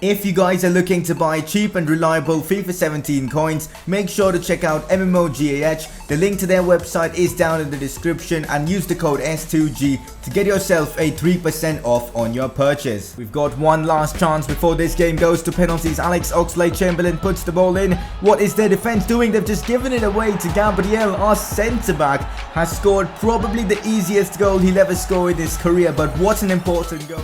If you guys are looking to buy cheap and reliable FIFA 17 coins, make sure to check out MMOGAH. The link to their website is down in the description and use the code S2G to get yourself a 3% off on your purchase. We've got one last chance before this game goes to penalties. Alex Oxlade-Chamberlain puts the ball in. What is their defense doing? They've just given it away to Gabriel. Our centre-back has scored probably the easiest goal he'll ever score in his career, but what an important goal.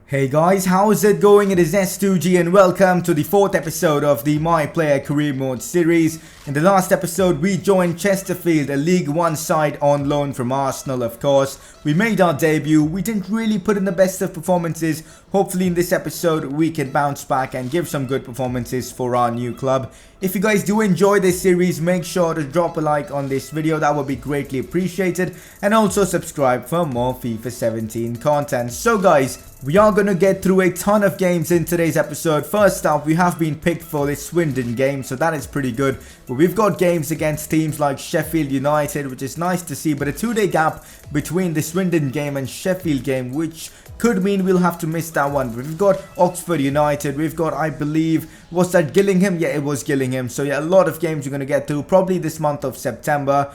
Hey guys, how is it going? It is S2G and welcome to the 4th episode of the My Player Career Mode series. In the last episode, we joined Chesterfield, a League 1 side on loan from Arsenal, of course. We made our debut. We didn't really put in the best of performances. Hopefully in this episode, we can bounce back and give some good performances for our new club. If you guys do enjoy this series, make sure to drop a like on this video. That would be greatly appreciated. And also subscribe for more FIFA 17 content. So guys, we are going to get through a ton of games in today's episode. First up, we have been picked for this Swindon game, so that is pretty good. But we've got games against teams like Sheffield United, which is nice to see. But a 2-day gap between the Swindon game and Sheffield game, which could mean we'll have to miss that one. We've got Oxford United, we've got, I believe, was that Gillingham? Yeah, it was Gillingham. So yeah, a lot of games we're going to get through probably this month of September.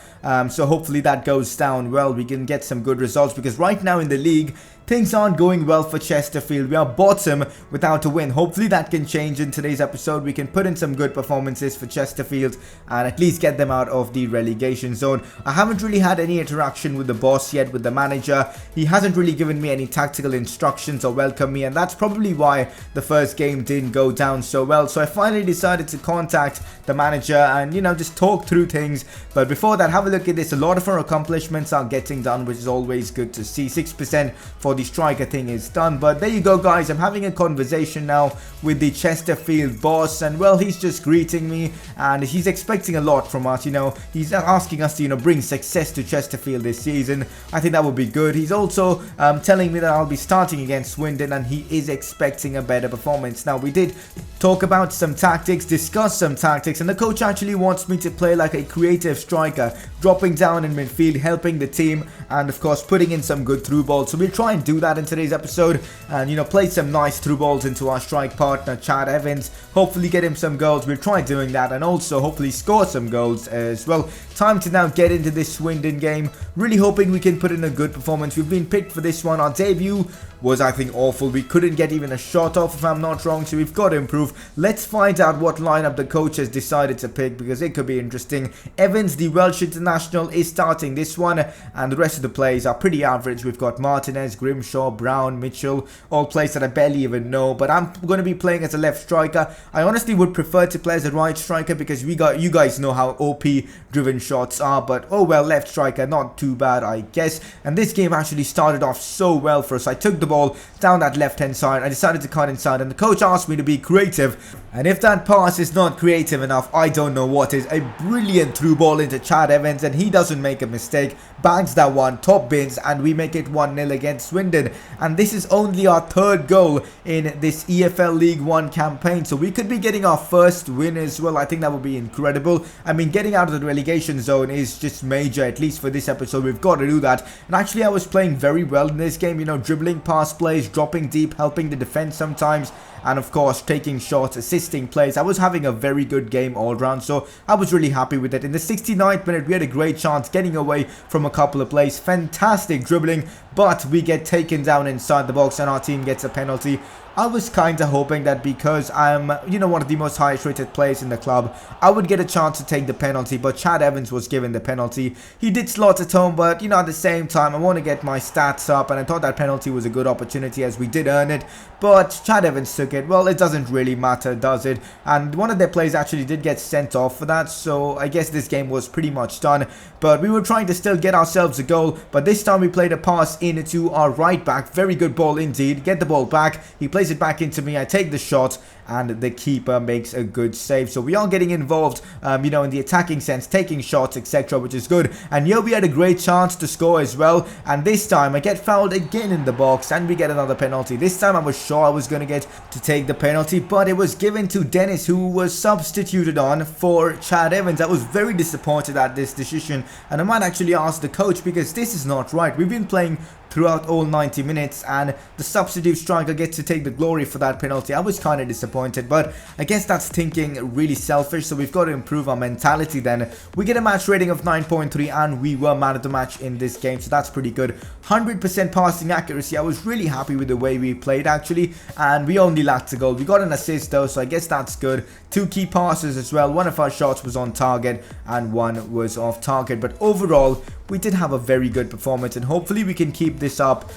So hopefully that goes down well. We can get some good results because right now in the league, things aren't going well for Chesterfield. We are bottom without a win. Hopefully that can change in today's episode. We can put in some good performances for Chesterfield and at least get them out of the relegation zone. I haven't really had any interaction with the boss yet, with the manager. He hasn't really given me any tactical instructions or welcome me, and that's probably why the first game didn't go down so well. So I finally decided to contact the manager and, you know, just talk through things. But before that, have a look at this. A lot of our accomplishments are getting done, which is always good to see. 6% for the striker thing is done. But there you go guys, I'm having a conversation now with the Chesterfield boss, and well, he's just greeting me and he's expecting a lot from us. You know, he's asking us to, you know, bring success to Chesterfield this season. I think that would be good. He's also telling me that I'll be starting against Swindon and he is expecting a better performance. Now, we did talk about some tactics, discuss some tactics, and the coach actually wants me to play like a creative striker, dropping down in midfield, helping the team, and of course putting in some good through balls. So we'll try and do that in today's episode and, you know, play some nice through balls into our strike partner Chad Evans, hopefully get him some goals. We'll try doing that and also hopefully score some goals as well. Time to now get into this Swindon game. Really hoping we can put in a good performance. We've been picked for this one. Our debut was, I think, awful. We couldn't get even a shot off, if I'm not wrong, so we've got to improve. Let's find out what lineup the coach has decided to pick because it could be interesting. Evans, the Welsh international, is starting this one, and the rest of the players are pretty average. We've got Martinez, Grimshaw, Brown, Mitchell, all players that I barely even know, but I'm going to be playing as a left striker. I honestly would prefer to play as a right striker because you guys know how OP driven shots are, but oh well, left striker, not too bad, I guess. And this game actually started off so well for us. I took the ball down that left hand side. I decided to cut inside and the coach asked me to be creative, and if that pass is not creative enough, I don't know what is. A brilliant through ball into Chad Evans and he doesn't make a mistake, bags that one, top bins, and we make it 1-0 against Swindon. And this is only our 3rd goal in this EFL League 1 campaign, so we could be getting our first win as well. I think that would be incredible. I mean, getting out of the relegation zone is just major, at least for this episode. We've got to do that. And actually I was playing very well in this game, you know, dribbling past plays, dropping deep, helping the defense sometimes, and of course taking shots, assisting plays. I was having a very good game all round, so I was really happy with it. In the 69th minute, we had a great chance getting away from a couple of plays. Fantastic dribbling, but we get taken down inside the box and our team gets a penalty. I was kind of hoping that because I'm, you know, one of the most highest rated players in the club, I would get a chance to take the penalty, but Chad Evans was given the penalty. He did slot it home, but, you know, at the same time, I want to get my stats up, and I thought that penalty was a good opportunity as we did earn it, but Chad Evans took it. Well, it doesn't really matter, does it? And one of their players actually did get sent off for that, so I guess this game was pretty much done, but we were trying to still get ourselves a goal, but this time we played a pass into our right back. Very good ball indeed. Get the ball back. He plays it back into me. I take the shot and the keeper makes a good save. So we are getting involved, you know, in the attacking sense, taking shots, etc., which is good. And here we had a great chance to score as well, and this time I get fouled again in the box and we get another penalty. This time I was sure I was going to get to take the penalty, but it was given to Dennis, who was substituted on for Chad Evans. I was very disappointed at this decision, and I might actually ask the coach, because this is not right. We've been playing throughout all 90 minutes and the substitute striker gets to take the glory for that penalty. I was kind of disappointed, but I guess that's thinking really selfish, so we've got to improve our mentality then. We get a match rating of 9.3 and we were man of the match in this game, so that's pretty good. 100% passing accuracy. I was really happy with the way we played actually, and we only lacked a goal. We got an assist though, so I guess that's good. 2 key passes as well. One of our shots was on target and one was off target, but overall we did have a very good performance, and hopefully we can keep this up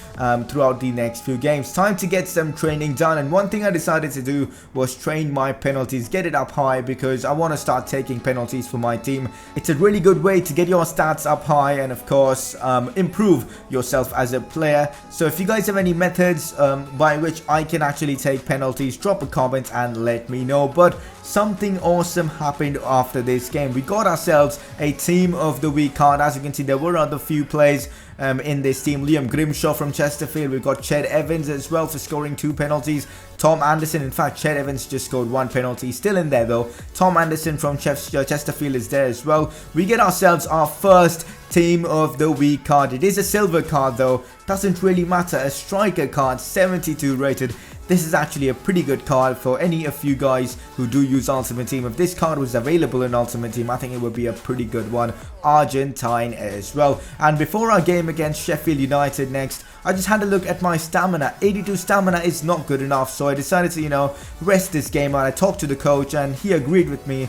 throughout the next few games. Time to get some training done, and one thing I decided to do was train my penalties, get it up high, because I want to start taking penalties for my team. It's a really good way to get your stats up high and of course improve yourself as a player. So if you guys have any methods by which I can actually take penalties, drop a comment and let me know. But something awesome happened after this game. We got ourselves a team of the week card. As you can see, there were other few players in this team. Liam Grimshaw from Chesterfield. We've got Ched Evans as well for scoring 2 penalties. Tom Anderson, in fact Ched Evans just scored 1 penalty, still in there though. Tom Anderson from Chesterfield is there as well. We get ourselves our first team of the week card. It is a silver card though, doesn't really matter. A striker card, 72 rated. This is actually a pretty good card for any of you guys who do use Ultimate Team. If this card was available in Ultimate Team, I think it would be a pretty good one. Argentine as well. And before our game against Sheffield United next, I just had a look at my stamina. 82 stamina is not good enough, so I decided to, you know, rest this game out. I talked to the coach and he agreed with me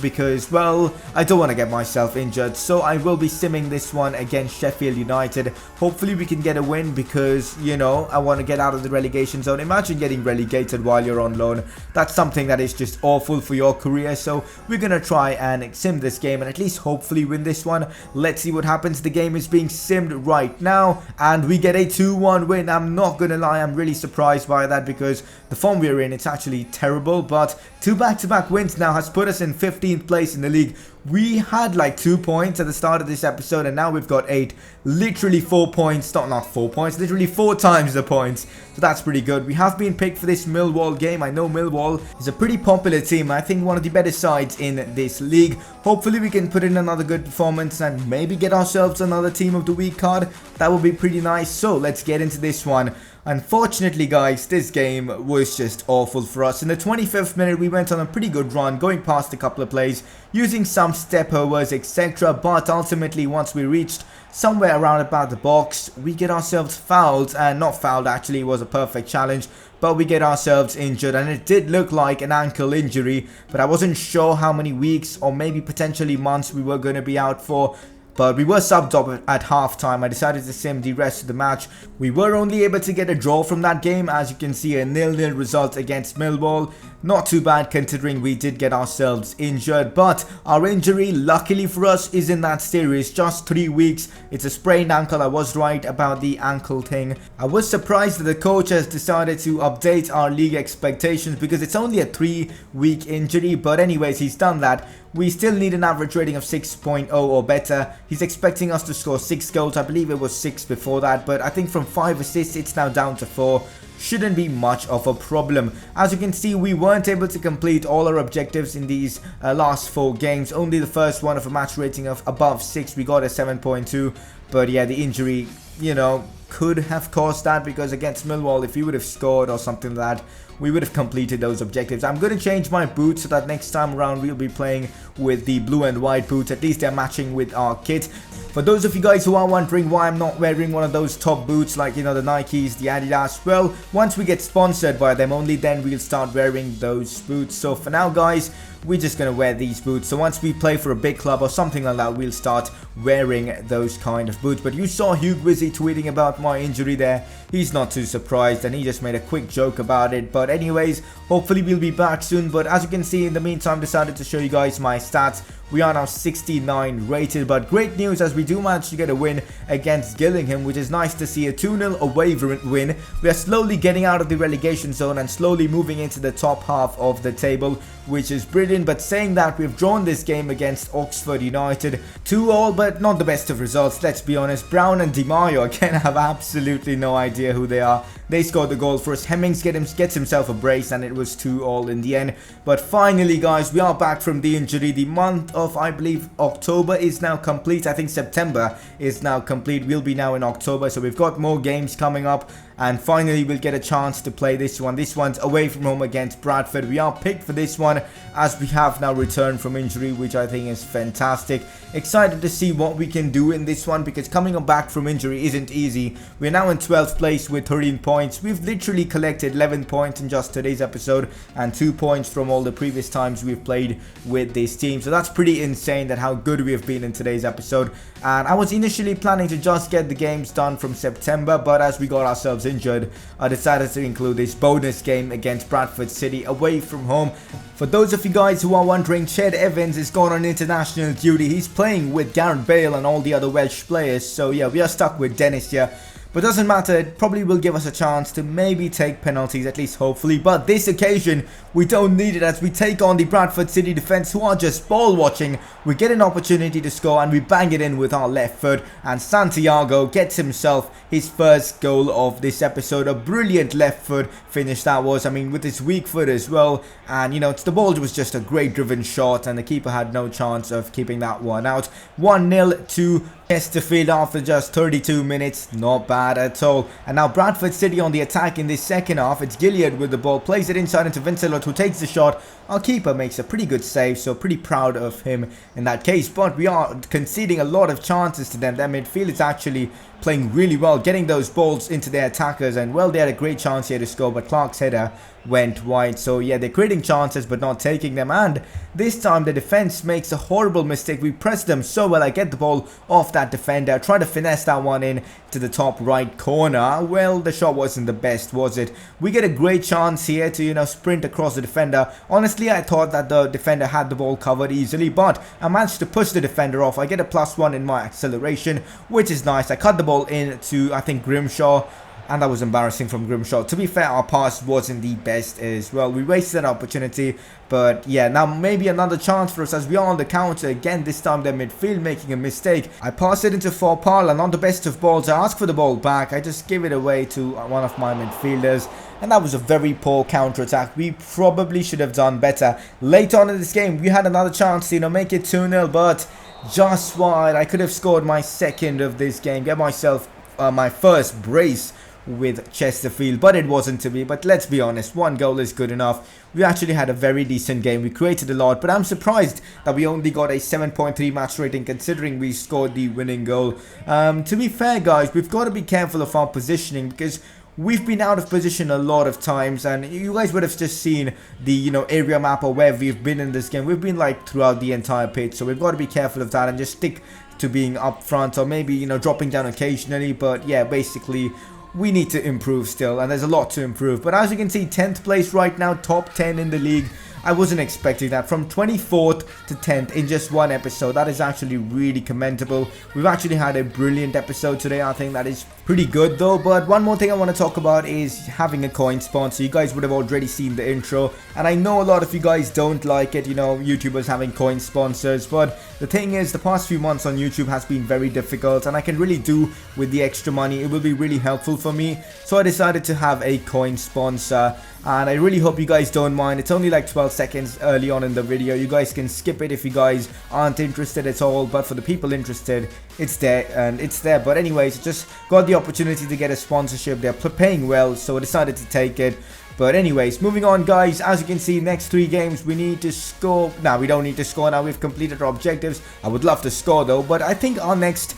because, well, I don't want to get myself injured, so I will be simming this one against Sheffield United. Hopefully we can get a win, because, you know, I want to get out of the relegation zone. Imagine getting relegated while you're on loan. That's something that is just awful for your career, so we're going to try and sim this game and at least hopefully win this one. Let's see what happens. The game is being simmed right now and we get a 2-1 win. I'm not going to lie, I'm really surprised by that, because the form we're in, it's actually terrible, but 2 back-to-back wins now has put us in 15th place in the league. We had like 2 points at the start of this episode and now we've got 8. Literally 4 points, not 4 points, literally 4 times the points. So that's pretty good. We have been picked for this Millwall game. I know Millwall is a pretty popular team. I think one of the better sides in this league. Hopefully we can put in another good performance and maybe get ourselves another team of the week card. That would be pretty nice. So let's get into this one. Unfortunately guys, this game was just awful for us. In the 25th minute we went on a pretty good run, going past a couple of plays, using some step overs, etc. But ultimately once we reached somewhere around about the box, we get ourselves fouled, and not fouled actually, it was a perfect challenge, but we get ourselves injured, and it did look like an ankle injury, but I wasn't sure how many weeks or maybe potentially months we were going to be out for. But we were subbed up at halftime. I decided to sim the rest of the match. We were only able to get a draw from that game. As you can see, a 0-0 result against Millwall. Not too bad considering we did get ourselves injured. But our injury, luckily for us, isn't that serious. Just 3 weeks. It's a sprained ankle. I was right about the ankle thing. I was surprised that the coach has decided to update our league expectations, because it's only a 3-week injury. But anyways, he's done that. We still need an average rating of 6.0 or better. He's expecting us to score 6 goals. I believe it was 6 before that, but I think from 5 assists it's now down to 4. Shouldn't be much of a problem. As you can see, we weren't able to complete all our objectives in these last 4 games. Only the first one of a match rating of above 6. We got a 7.2. But yeah, the injury, you know, could have caused that, because against Millwall, if he would have scored or something like that, we would have completed those objectives. I'm going to change my boots so that next time around we'll be playing with the blue and white boots. At least they're matching with our kit. For those of you guys who are wondering why I'm not wearing one of those top boots like, you know, the Nikes, the Adidas, well, once we get sponsored by them, only then we'll start wearing those boots. So for now guys, we're just going to wear these boots. So once we play for a big club or something like that, we'll start wearing those kind of boots. But you saw Hugh Wizzy tweeting about my injury there. He's not too surprised and he just made a quick joke about it. But anyways, hopefully we'll be back soon. But as you can see, in the meantime, decided to show you guys my stats. We are now 69 rated, but great news as we do manage to get a win against Gillingham, which is nice to see. A 2-0 away win. We are slowly getting out of the relegation zone and slowly moving into the top half of the table, which is brilliant. But saying that, we've drawn this game against Oxford United 2-2, but not the best of results, let's be honest. Brown and Di Maio, again, I have absolutely no idea who they are. They scored the goal for us. Hemmings gets himself a brace, and it was 2-2 in the end. But finally, guys, we are back from the injury. The month of, I believe, October is now complete. I think September is now complete. We'll be now in October, so we've got more games coming up. And finally, we'll get a chance to play this one. This one's away from home against Bradford. We are picked for this one as we have now returned from injury, which I think is fantastic. Excited to see what we can do in this one, because coming back from injury isn't easy. We're now in 12th place with 13 points. We've literally collected 11 points in just today's episode and 2 points from all the previous times we've played with this team. So that's pretty insane that how good we have been in today's episode. And I was initially planning to just get the games done from September, but as we got ourselves injured, I decided to include this bonus game against Bradford City away from home. For those of you guys who are wondering, Ched Evans is gone on international duty. He's playing with Gareth Bale and all the other Welsh players. So yeah, we are stuck with Dennis here. But doesn't matter, it probably will give us a chance to maybe take penalties, at least hopefully. But this occasion, we don't need it as we take on the Bradford City defence, who are just ball watching. We get an opportunity to score and we bang it in with our left foot. And Santiago gets himself his first goal of this episode. A brilliant left foot finish that was. I mean, with his weak foot as well. And, you know, the ball was just a great driven shot and the keeper had no chance of keeping that one out. 1-0 to Chesterfield after just 32 minutes. Not bad at all. And now Bradford City on the attack in this second half. It's Gilead with the ball, plays it inside into Vincelot, who takes the shot. Our keeper makes a pretty good save, so pretty proud of him in that case. But we are conceding a lot of chances to them. Their midfield is actually playing really well, getting those balls into their attackers. And well, they had a great chance here to score, but Clark's header went wide. So yeah, they're creating chances but not taking them. And this time the defense makes a horrible mistake. We press them so well. I get the ball off that defender, try to finesse that one in to the top right corner. Well, the shot wasn't the best, was it? We get a great chance here to, you know, sprint across the defender. Honestly, I thought that the defender had the ball covered easily, but I managed to push the defender off. I get a +1 in my acceleration, which is nice. I cut the ball in to, I think, Grimshaw. And that was embarrassing from Grimshaw. To be fair, our pass wasn't the best as well. We wasted an opportunity. But yeah, now maybe another chance for us as we are on the counter. Again, this time their midfield making a mistake. I pass it into Forpal, not the best of balls. I ask for the ball back. I just give it away to one of my midfielders. And that was a very poor counter-attack. We probably should have done better. Later on in this game, we had another chance to, you know, make it 2-0. But just wide. I could have scored my second of this game. Get myself my first brace with Chesterfield, but it wasn't to be. But let's be honest, one goal is good enough. We actually had a very decent game. We created a lot, but I'm surprised that we only got a 7.3 match rating considering we scored the winning goal. To be fair, guys, we've got to be careful of our positioning because we've been out of position a lot of times, and you guys would have just seen the, you know, area map of where we've been in this game. We've been like throughout the entire pitch, so we've got to be careful of that and just stick to being up front, or maybe, you know, dropping down occasionally. But yeah, basically we need to improve still, and there's a lot to improve. But as you can see, 10th place right now, top 10 in the league. I wasn't expecting that. From 24th to 10th in just one episode. That is actually really commendable. We've actually had a brilliant episode today. I think that is pretty good though. But one more thing I want to talk about is having a coin sponsor. You guys would have already seen the intro, and I know a lot of you guys don't like it, you know, YouTubers having coin sponsors. But the thing is, the past few months on YouTube has been very difficult, and I can really do with the extra money. It will be really helpful for me. So I decided to have a coin sponsor, and I really hope you guys don't mind. It's only like 12 seconds early on in the video. You guys can skip it if you guys aren't interested at all, but for the people interested, it's there, and it's there. But anyways, just got the opportunity to get a sponsorship. They're paying well, so I decided to take it. But anyways, moving on, guys. As you can see, next 3 games we need to score. Now we don't need to score. Now we've completed our objectives. I would love to score though, but I think our next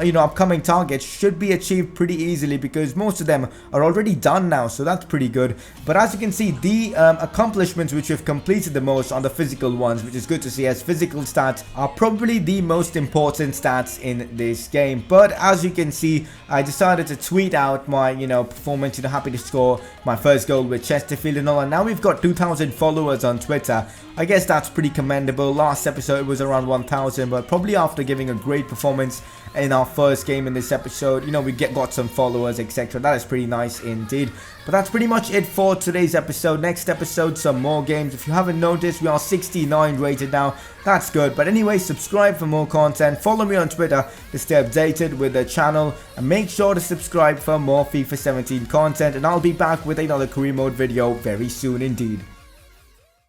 you know, upcoming targets should be achieved pretty easily because most of them are already done now, so that's pretty good. But as you can see, the accomplishments which we've completed the most are the physical ones, which is good to see, as physical stats are probably the most important stats in this game. But as you can see, I decided to tweet out my, you know, performance. You know, happy to score my first goal with Chesterfield and all, and now we've got 2,000 followers on Twitter. I guess that's pretty commendable. Last episode it was around 1,000, but probably after giving a great performance in our first game in this episode, you know, we got some followers, etc. That is pretty nice indeed. But that's pretty much it for today's episode. Next episode, some more games. If you haven't noticed, we are 69 rated now. That's good. But anyway, subscribe for more content. Follow me on Twitter to stay updated with the channel. And make sure to subscribe for more FIFA 17 content. And I'll be back with another career mode video very soon indeed.